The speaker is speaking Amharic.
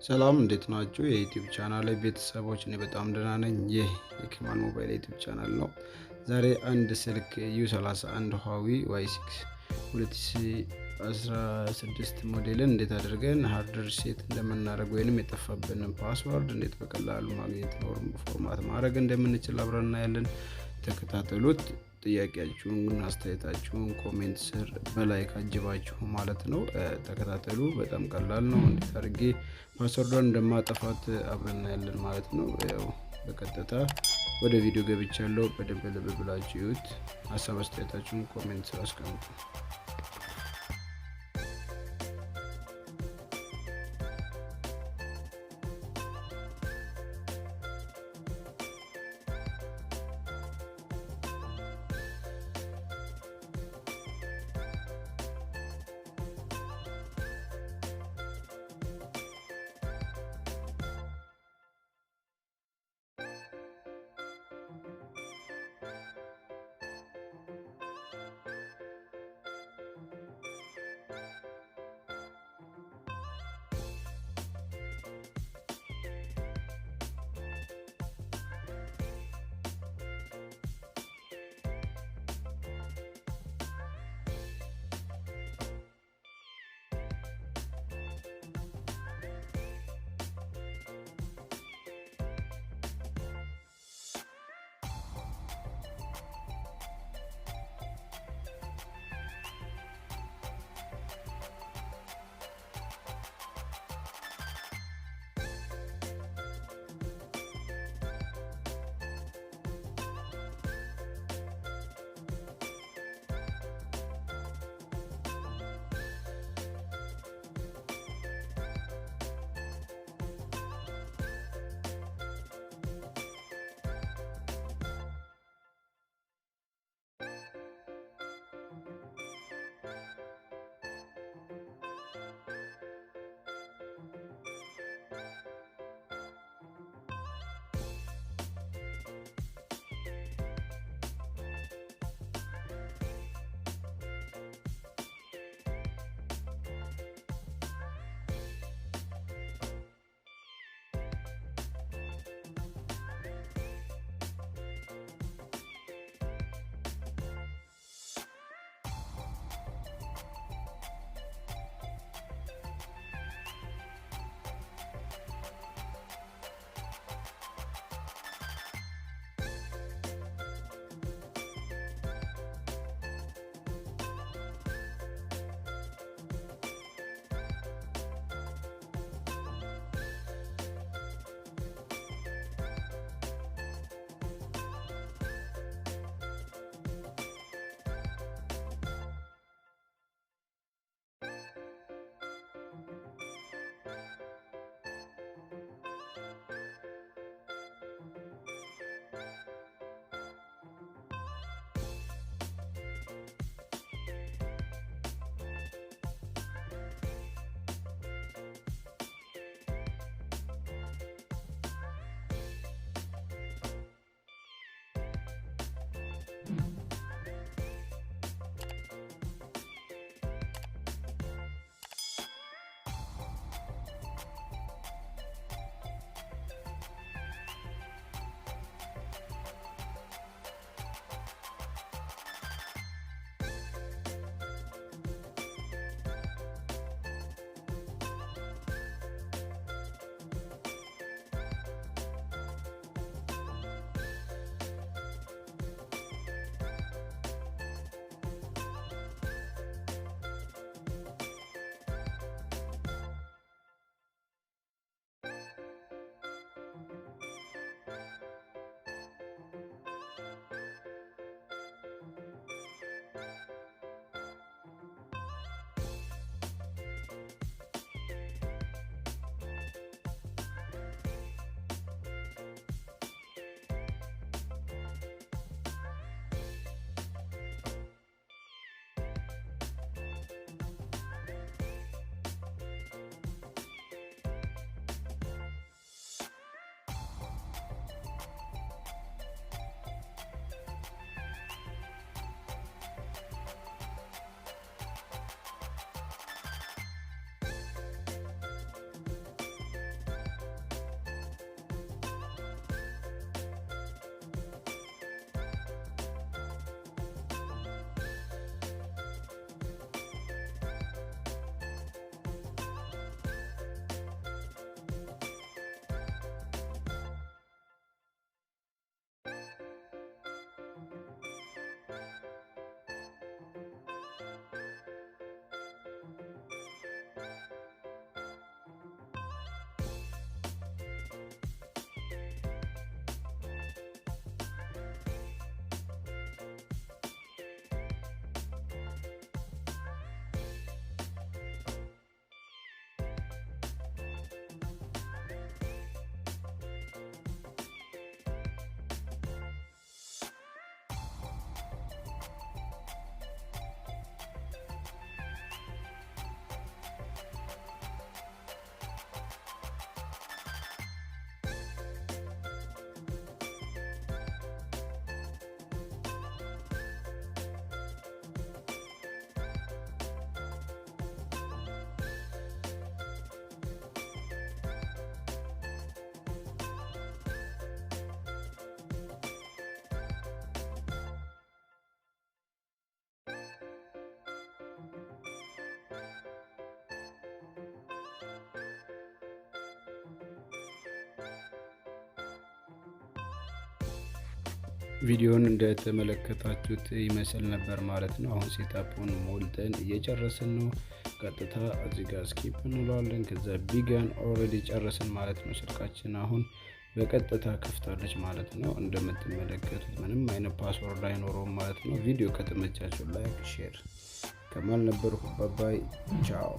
ሰላም እንዴት ናችሁ? የዩቲዩብ ቻናል ቤተሰቦች እኔ በጣም ደህና ነኝ። ይህ የኪማን ሞባይል ዩቲዩብ ቻናል ነው። ዛሬ አንድ ስልክ U31 Huawei Y6 2016 ሞዴልን እንዴት አድርገን ሃርድ ሪሴት እንደምናደርግ ወይንም የጠፋብንን ፓስዋርድ እንዴት በቀላሉ ማግኘት ፎርማት ማድረግ እንደምንችል አብረን እናያለን። ተከታተሉት። ጥያቄያችሁን አስተያየታችሁን ኮሜንት ስር በላይክ አጅባችሁ ማለት ነው ተከታተሉ። በጣም ቀላል ነው። እንዴት አድርጌ ፓስወርዱን እንደማጠፋት አብረን እናያለን ማለት ነው። ያው በቀጥታ ወደ ቪዲዮ ገብቻለሁ። በደንብ ልብ ብላችሁ እዩት። ሀሳብ አስተያየታችሁን ኮሜንት ስር አስቀምጡ። ቪዲዮን እንደተመለከታችሁት ይመስል ነበር ማለት ነው። አሁን ሴታፑን ሞልተን እየጨረስን ነው። ቀጥታ እዚህ ጋር ስኪፕ እንለዋለን። ከዛ ቢጋን ኦልሬዲ ጨረስን ማለት ነው። ስልካችን አሁን በቀጥታ ከፍታለች ማለት ነው። እንደምትመለከቱት ምንም አይነት ፓስወርድ አይኖረውም ማለት ነው። ቪዲዮ ከተመቻችሁ ላይክ ሼር ከማል ነበርኩ። ባይ ቻው።